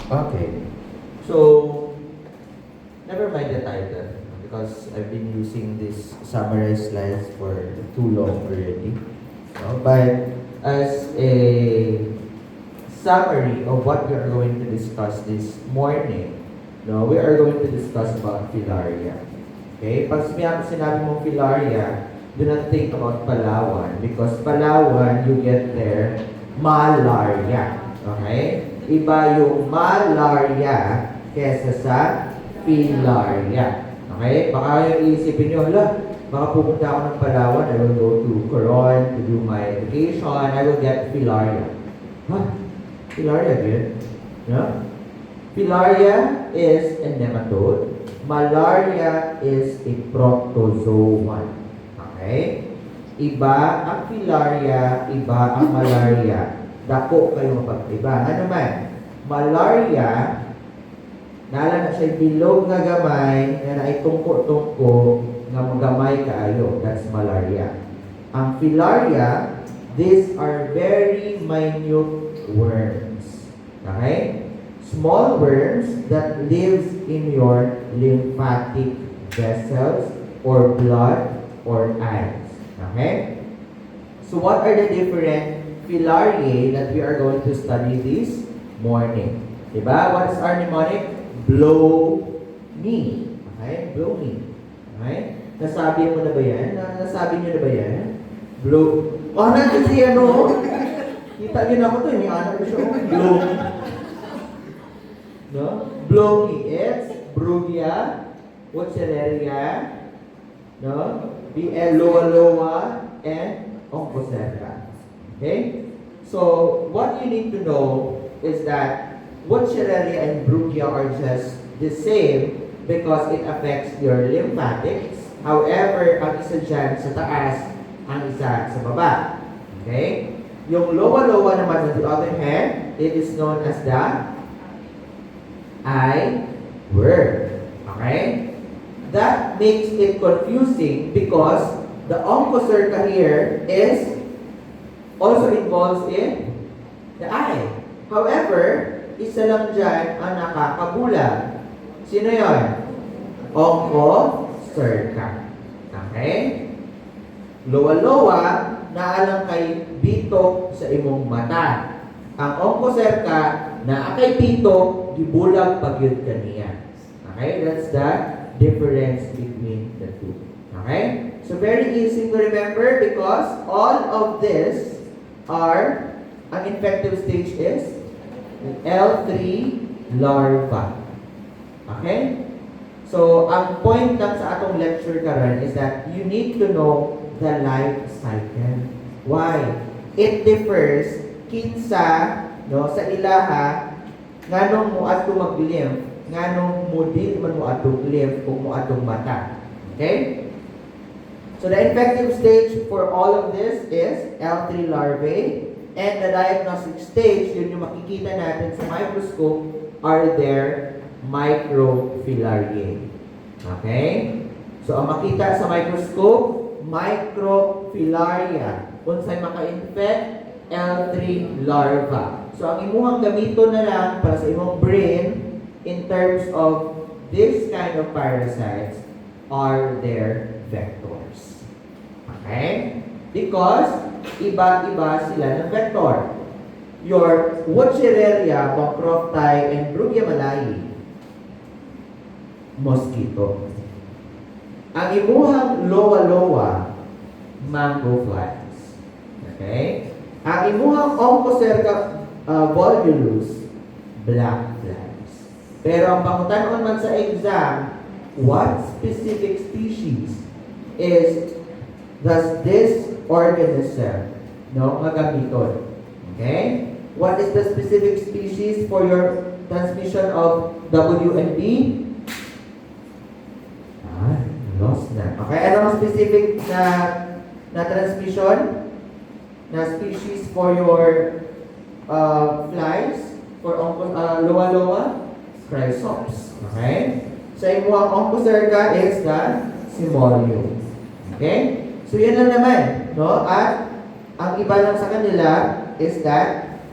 Okay. So, never mind the title because I've been using this summarized slides for too long already. No? But as a summary of what we are going to discuss this morning, no, we are going to discuss about filaria. Okay? Pag sinabi mong filaria, do not think about Palawan because Palawan, you get there, malaria. Okay? Iba yung malaria kesa sa filaria. Okay? Baka yung iisipin nyo, baka pupunta ako ng Palawan, I will go to Coron to do my education, I will get filaria. Huh? Filaria again? No? Filaria is a nematode. Malaria is a protozoan. Okay? Iba ang filaria, iba ang malaria. Dako kayo mapagtiba. Ano man? Malaria, nala na siya bilog nga gamay, na naitungko-tungko, nga magamay kaayo. That's malaria. Ang filaria, these are very minute worms. Okay? Small worms that lives in your lymphatic vessels or blood or eyes. Okay? So what are the different filariae that we are going to study this morning? Diba? What is our mnemonic? Blow me. Okay? Blow me. Okay? Nasabi mo na ba yan? Nasabi niyo na ba yan? Blow. Oh, nandiyan si ano? Kita niyo na ako to. May anak ko siya. Blow me. No? Blow me. It's Brugia, Wuchereria, no? Loa, and Oncocerca. Okay? So, what you need to know is that Wuchereria and Brugia are just the same because it affects your lymphatics. However, ang isa dyan sa taas, ang isa sa baba. Okay? Yung loa naman, on the other hand, it is known as the eye worm. Okay? That makes it confusing because the Oncocerca here is also involves in the eye. However, isa lang dyan ang nakakabulag. Sino yon? Oncocerca. Okay? Loa, naalang kay bitok sa imong mata. Ang Oncocerca, naa kay bitok, gibulag pagyud kaniya. Okay? That's the difference between the two. Okay? So very easy to remember because all of this are, ang infective stage is L3 larva. Okay? So, ang point lang sa atong lecture karon is that you need to know the life cycle. Why? It differs kinsa no sa ilaha nganong mo adto mag-lymph, nganong mo di man mo adtong lymph kung mo adtong mata. Okay? So the infective stage for all of this is L3 larvae, and the diagnostic stage, yun yung makikita natin sa microscope, are their microfilariae. Okay? So ang makita sa microscope, microfilaria. Unsay maka-infect, L3 larva. So ang imuhang gamito na lang para sa imong brain in terms of this kind of parasites are their vectors. Okay? Because iba-iba sila ng vector. Your Wuchereria, Bancrofti, and Brugia malayi, mosquito. Ang imuhang loa, mango flies. Okay? Ang imuhang Oncocerca volvulus, black flies. Pero ang pangutanon man sa exam, what specific species is does this organism magamiton? Okay? What is the specific species for your transmission of W and B? Lost na. Okay, ano ang specific na transmission? Na species for your flies? For loa? Chrysops. Okay? Sa imuang Oncocerca is the Simolium. Okay? So, yan lang naman. No? At ang iba lang sa kanila is that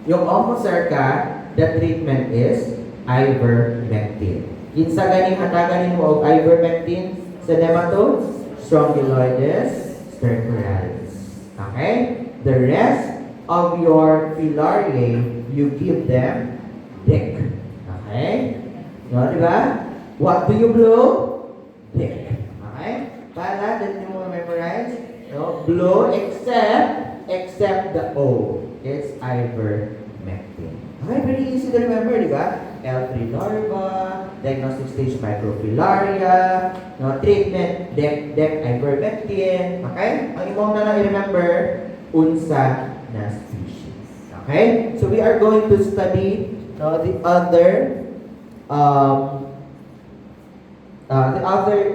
yung Oncocerca the treatment is ivermectin. Kinsa ganing hataganin mo og ivermectin sa nematodes? Strongyloides stercoralis. Okay? The rest of your filariae, you give them dick. Okay? No, di ba? What do you blow? Dick. Okay? Para, dali mo memorize. No? Blow except the O. It's ivermectin. Okay, very easy to remember, di ba? L3 larva, diagnostic stage microfilaria, no, treatment, DEC ivermectin. Okay? Ang imong na lang i-remember, unsa na species. Okay? So we are going to study the other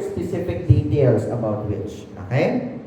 specific details about which. Okay?